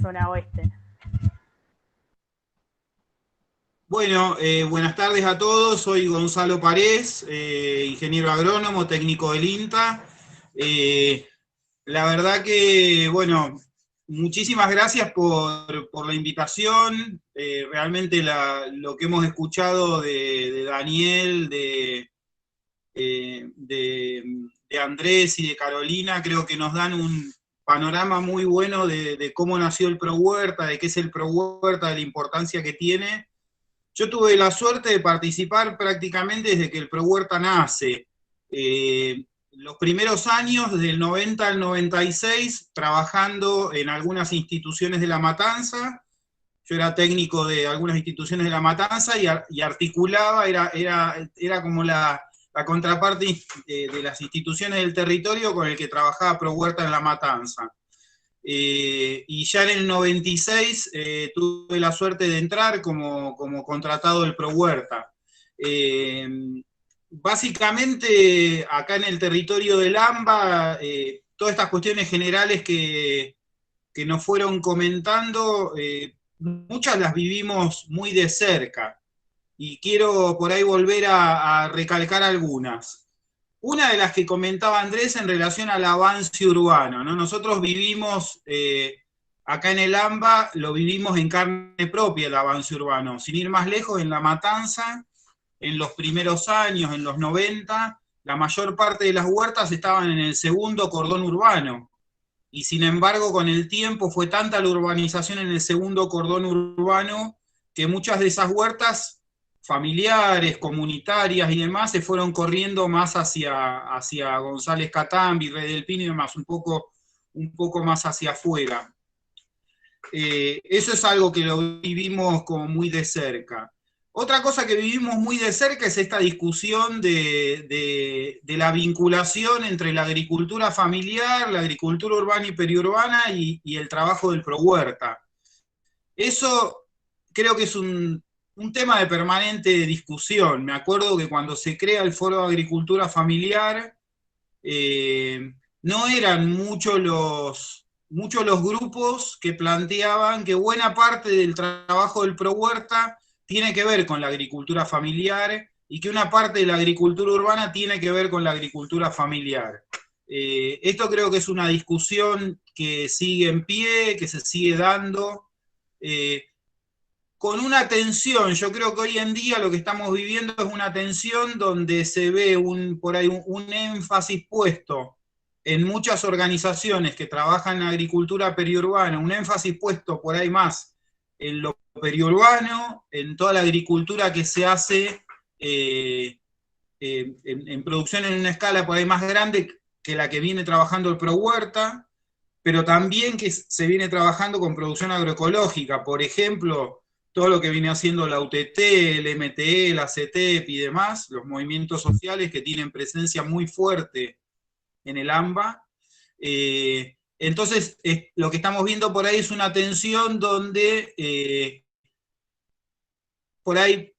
zona oeste. Bueno, buenas tardes a todos. Soy Gonzalo Parés, ingeniero agrónomo, técnico del INTA. La verdad que, bueno, muchísimas gracias por la invitación. Realmente lo que hemos escuchado de Daniel, de Andrés y de Carolina, creo que nos dan un panorama muy bueno de cómo nació el ProHuerta, de qué es el ProHuerta, de la importancia que tiene. Yo tuve la suerte de participar prácticamente desde que el ProHuerta nace. Los primeros años, del 90 al 96, trabajando en algunas instituciones de La Matanza. Yo era técnico de algunas instituciones de La Matanza y articulaba, era como la contraparte de las instituciones del territorio con el que trabajaba ProHuerta en La Matanza. Y ya en el 96 tuve la suerte de entrar como contratado del ProHuerta. Básicamente, acá en el territorio del AMBA, todas estas cuestiones generales que nos fueron comentando, muchas las vivimos muy de cerca. Y quiero por ahí volver a recalcar algunas. Una de las que comentaba Andrés en relación al avance urbano, ¿no? Nosotros vivimos, acá en el AMBA, lo vivimos en carne propia el avance urbano. Sin ir más lejos, en La Matanza, en los primeros años, en los 90, la mayor parte de las huertas estaban en el segundo cordón urbano. Y sin embargo, con el tiempo fue tanta la urbanización en el segundo cordón urbano que muchas de esas huertas familiares, comunitarias y demás se fueron corriendo más hacia González Catán, Virrey del Pino y demás, un poco más hacia afuera. Eso es algo que lo vivimos como muy de cerca. Otra cosa que vivimos muy de cerca es esta discusión de la vinculación entre la agricultura familiar, la agricultura urbana y periurbana y el trabajo del ProHuerta. Eso creo que es un tema de permanente discusión. Me acuerdo que cuando se crea el Foro de Agricultura Familiar, no eran muchos los grupos que planteaban que buena parte del trabajo del ProHuerta tiene que ver con la agricultura familiar y que una parte de la agricultura urbana tiene que ver con la agricultura familiar. Esto creo que es una discusión que sigue en pie, que se sigue dando, con una tensión. Yo creo que hoy en día lo que estamos viviendo es una tensión donde se ve por ahí un énfasis puesto en muchas organizaciones que trabajan en agricultura periurbana, un énfasis puesto por ahí más en lo periurbano, en toda la agricultura que se hace en producción en una escala por ahí más grande que la que viene trabajando el ProHuerta, pero también que se viene trabajando con producción agroecológica, por ejemplo, todo lo que viene haciendo la UTT, el MTE, la CETEP y demás, los movimientos sociales que tienen presencia muy fuerte en el AMBA. Entonces, lo que estamos viendo por ahí es una tensión donde por ahí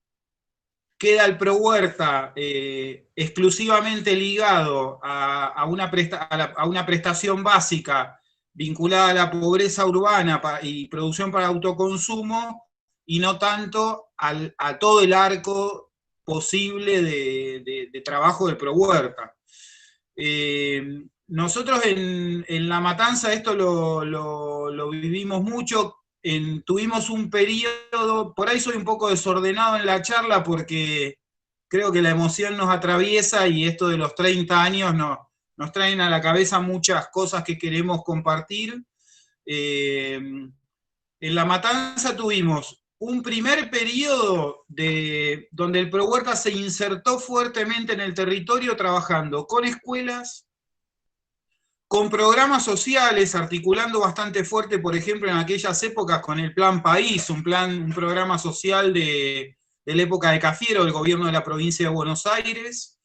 queda el ProHuerta exclusivamente ligado a una prestación básica vinculada a la pobreza urbana y producción para autoconsumo, y no tanto a todo el arco posible de trabajo del ProHuerta. Nosotros en La Matanza esto lo vivimos mucho. Tuvimos un periodo, por ahí soy un poco desordenado en la charla porque creo que la emoción nos atraviesa y esto de los 30 años nos traen a la cabeza muchas cosas que queremos compartir. En La Matanza tuvimos un primer periodo donde el ProHuerta se insertó fuertemente en el territorio trabajando con escuelas, con programas sociales, articulando bastante fuerte, por ejemplo, en aquellas épocas con el Plan País, un programa social de la época de Cafiero, del gobierno de la provincia de Buenos Aires,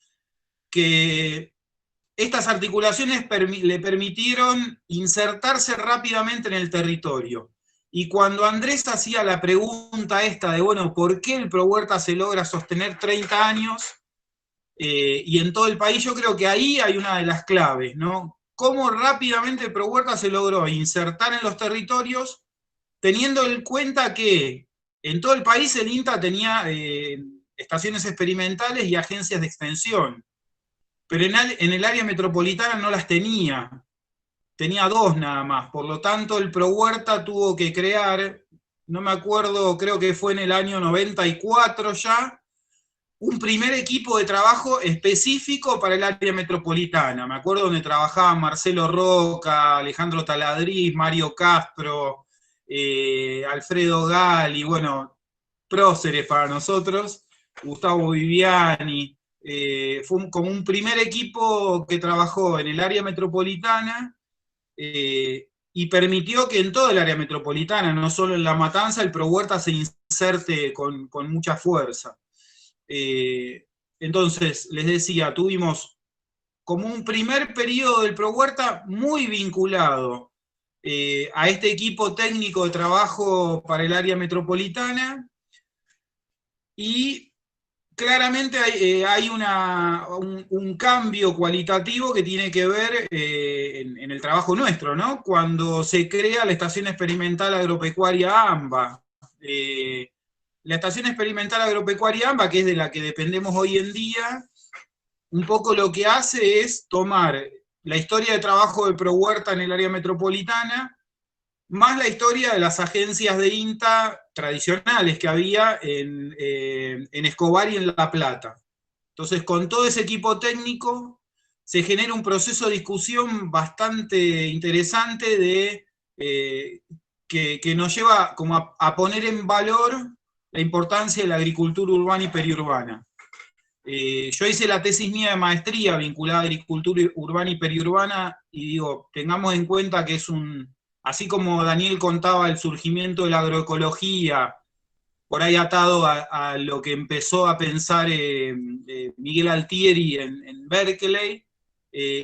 que estas articulaciones le permitieron insertarse rápidamente en el territorio. Y cuando Andrés hacía la pregunta esta de, bueno, ¿por qué el ProHuerta se logra sostener 30 años y en todo el país? Yo creo que ahí hay una de las claves, ¿no? Cómo rápidamente el ProHuerta se logró insertar en los territorios teniendo en cuenta que en todo el país el INTA tenía estaciones experimentales y agencias de extensión, pero en el área metropolitana no las tenía 2 nada más, por lo tanto el ProHuerta tuvo que crear, no me acuerdo, creo que fue en el año 94 ya, un primer equipo de trabajo específico para el área metropolitana. Me acuerdo donde trabajaban Marcelo Roca, Alejandro Taladriz, Mario Castro, Alfredo Gali, bueno, próceres para nosotros, Gustavo Viviani. Fue como un primer equipo que trabajó en el área metropolitana y permitió que en todo el área metropolitana, no solo en La Matanza, el ProHuerta se inserte con mucha fuerza. Entonces, les decía, tuvimos como un primer periodo del ProHuerta muy vinculado a este equipo técnico de trabajo para el área metropolitana, y claramente hay un cambio cualitativo que tiene que ver en el trabajo nuestro, ¿no? Cuando se crea la Estación Experimental Agropecuaria AMBA. La Estación Experimental Agropecuaria AMBA, que es de la que dependemos hoy en día, un poco lo que hace es tomar la historia de trabajo de ProHuerta en el área metropolitana, más la historia de las agencias de INTA tradicionales que había en Escobar y en La Plata. Entonces, con todo ese equipo técnico, se genera un proceso de discusión bastante interesante que nos lleva como a poner en valor la importancia de la agricultura urbana y periurbana. Yo hice la tesis mía de maestría vinculada a agricultura urbana y periurbana, y digo, tengamos en cuenta que así como Daniel contaba el surgimiento de la agroecología, por ahí atado a lo que empezó a pensar Miguel Altieri en Berkeley,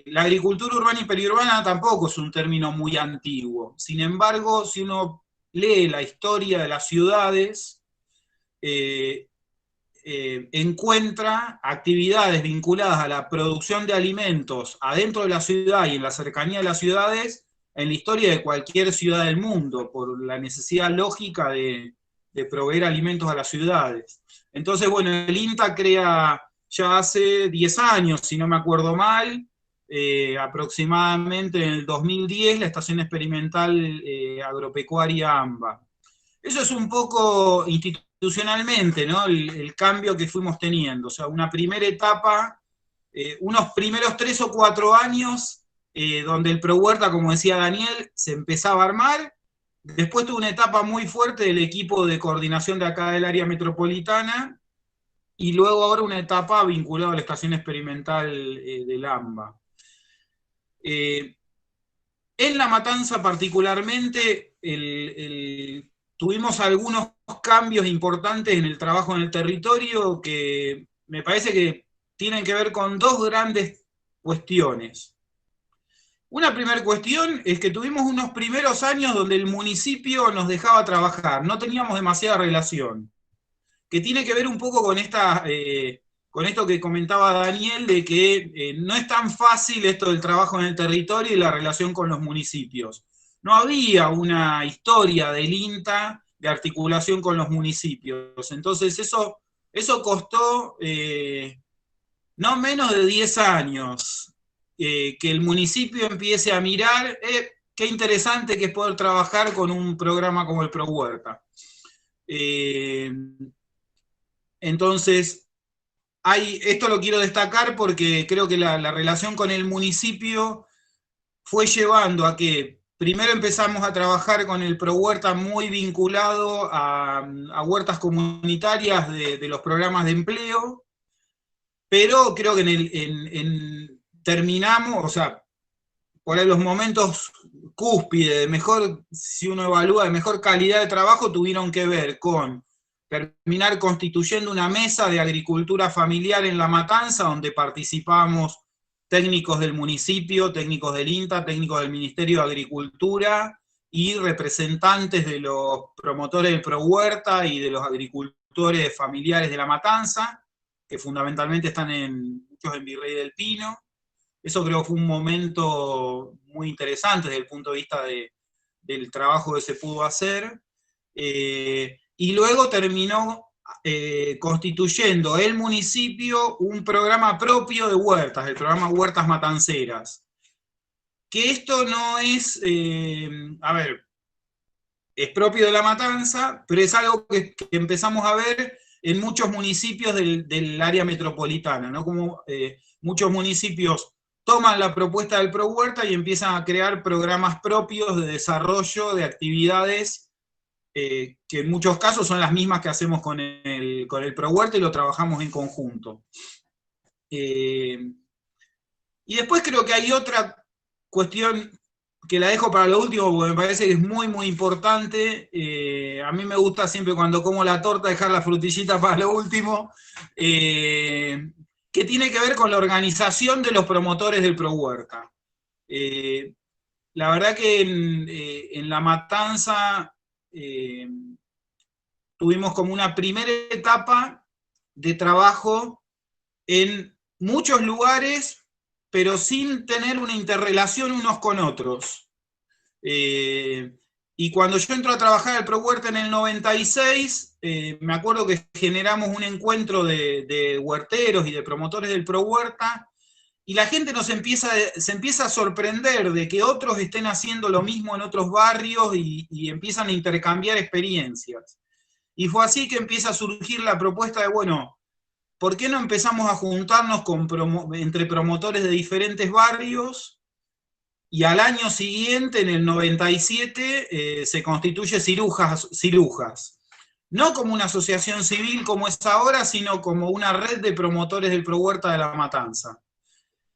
la agricultura urbana y periurbana tampoco es un término muy antiguo. Sin embargo, si uno lee la historia de las ciudades, encuentra actividades vinculadas a la producción de alimentos adentro de la ciudad y en la cercanía de las ciudades en la historia de cualquier ciudad del mundo, por la necesidad lógica de proveer alimentos a las ciudades. Entonces, bueno, el INTA crea ya hace 10 años, si no me acuerdo mal, aproximadamente en el 2010, la Estación Experimental Agropecuaria AMBA. Eso es un poco institucionalmente, ¿no? El cambio que fuimos teniendo. O sea, una primera etapa, unos primeros 3 o 4 años, donde el ProHuerta, como decía Daniel, se empezaba a armar. Después tuvo una etapa muy fuerte del equipo de coordinación de acá del área metropolitana, y luego ahora una etapa vinculada a la estación experimental del AMBA. En La Matanza particularmente, tuvimos algunos cambios importantes en el trabajo en el territorio que me parece que tienen que ver con 2 grandes cuestiones. Una primera cuestión es que tuvimos unos primeros años donde el municipio nos dejaba trabajar, no teníamos demasiada relación, que tiene que ver un poco con con esto que comentaba Daniel, de que no es tan fácil esto del trabajo en el territorio y la relación con los municipios. No había una historia del INTA de articulación con los municipios. Entonces eso costó no menos de 10 años que el municipio empiece a mirar, qué interesante que es poder trabajar con un programa como el ProHuerta. Entonces, esto lo quiero destacar porque creo que la relación con el municipio fue llevando a que primero empezamos a trabajar con el ProHuerta muy vinculado a huertas comunitarias de los programas de empleo, pero creo que terminamos, o sea, por ahí los momentos cúspide, de mejor, si uno evalúa, de mejor calidad de trabajo, tuvieron que ver con terminar constituyendo una mesa de agricultura familiar en La Matanza, donde participamos técnicos del municipio, técnicos del INTA, técnicos del Ministerio de Agricultura y representantes de los promotores del ProHuerta y de los agricultores familiares de La Matanza, que fundamentalmente están muchos en Virrey del Pino. Eso creo que fue un momento muy interesante desde el punto de vista del trabajo que se pudo hacer. y luego terminó constituyendo el municipio un programa propio de huertas, el programa Huertas Matanceras. Que esto no es, a ver, es propio de La Matanza, pero es algo que empezamos a ver en muchos municipios del área metropolitana, ¿no? Como muchos municipios toman la propuesta del Pro Huerta y empiezan a crear programas propios de desarrollo de actividades que en muchos casos son las mismas que hacemos con el Pro Huerta y lo trabajamos en conjunto. Y después creo que hay otra cuestión que la dejo para lo último porque me parece que es muy, muy importante. A mí me gusta siempre cuando como la torta dejar la frutillita para lo último, que tiene que ver con la organización de los promotores del Pro Huerta. La verdad que en La Matanza tuvimos como una primera etapa de trabajo en muchos lugares, pero sin tener una interrelación unos con otros. Y cuando yo entro a trabajar al Pro Huerta en el 96, me acuerdo que generamos un encuentro de huerteros y de promotores del Pro Huerta, y la gente se empieza a sorprender de que otros estén haciendo lo mismo en otros barrios y empiezan a intercambiar experiencias. Y fue así que empieza a surgir la propuesta de, bueno, ¿por qué no empezamos a juntarnos entre promotores de diferentes barrios? Y al año siguiente, en el 97, se constituye Cirujas. No como una asociación civil como es ahora, sino como una red de promotores del Pro Huerta de La Matanza.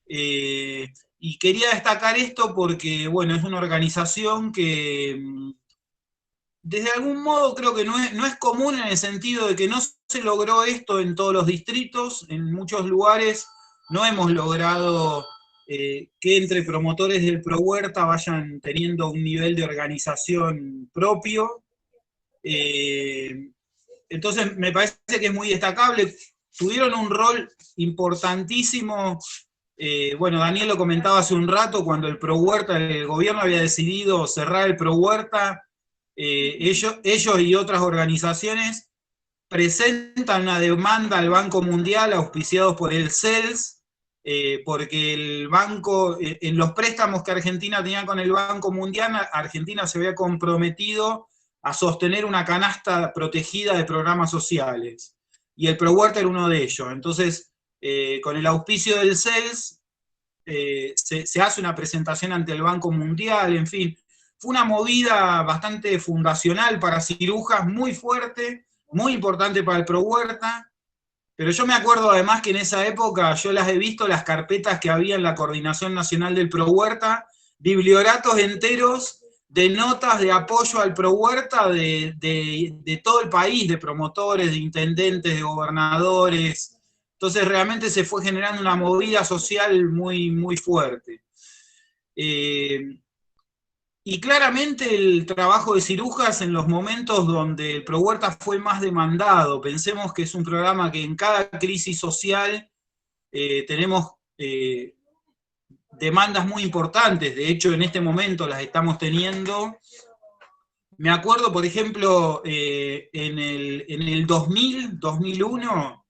Y quería destacar esto porque, bueno, es una organización que desde algún modo creo que no es común en el sentido de que no se logró esto en todos los distritos, en muchos lugares no hemos logrado que entre promotores del Pro Huerta vayan teniendo un nivel de organización propio. Entonces me parece que es muy destacable, tuvieron un rol importantísimo. Bueno, Daniel lo comentaba hace un rato, cuando el Pro Huerta, el gobierno había decidido cerrar el Pro Huerta, ellos y otras organizaciones presentan una demanda al Banco Mundial, auspiciados por el CELS, porque el banco, en los préstamos que Argentina tenía con el Banco Mundial, Argentina se había comprometido a sostener una canasta protegida de programas sociales. Y el Pro Huerta era uno de ellos. Entonces, con el auspicio del CELS, se hace una presentación ante el Banco Mundial, en fin. Fue una movida bastante fundacional para Cirujas, muy fuerte, muy importante para el Pro Huerta, pero yo me acuerdo además que en esa época yo las he visto, las carpetas que había en la Coordinación Nacional del Pro Huerta, biblioratos enteros de notas de apoyo al Pro Huerta de todo el país, de promotores, de intendentes, de gobernadores. Entonces realmente se fue generando una movida social muy, muy fuerte. Y claramente el trabajo de Cirujas en los momentos donde el Pro Huerta fue más demandado. Pensemos que es un programa que en cada crisis social tenemos demandas muy importantes. De hecho, en este momento las estamos teniendo. Me acuerdo, por ejemplo, en el 2000, 2001,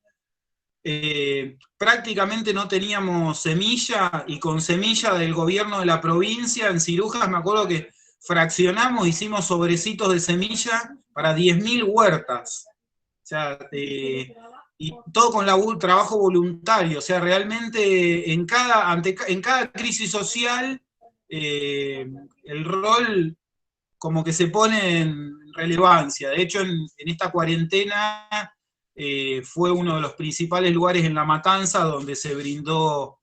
prácticamente no teníamos semilla, y con semilla del gobierno de la provincia, en Cirujas me acuerdo que fraccionamos, hicimos sobrecitos de semilla para 10.000 huertas. O sea, y todo con trabajo voluntario. O sea, realmente en cada crisis social, el rol como que se pone en relevancia. De hecho, en esta cuarentena fue uno de los principales lugares en La Matanza donde se brindó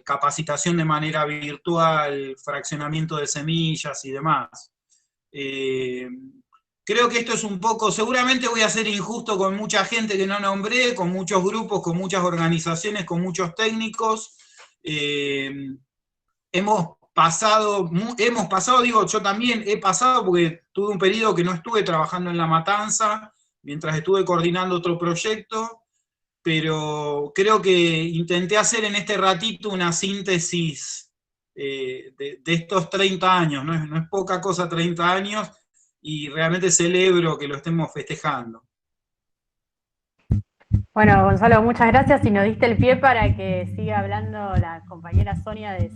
capacitación de manera virtual, fraccionamiento de semillas y demás. Creo que esto es un poco, seguramente voy a ser injusto con mucha gente que no nombré, con muchos grupos, con muchas organizaciones, con muchos técnicos. Hemos pasado, digo, yo también he pasado porque tuve un periodo que no estuve trabajando en La Matanza, mientras estuve coordinando otro proyecto, pero creo que intenté hacer en este ratito una síntesis de estos 30 años, no es poca cosa 30 años, y realmente celebro que lo estemos festejando. Bueno, Gonzalo, muchas gracias y nos diste el pie para que siga hablando la compañera Sonia de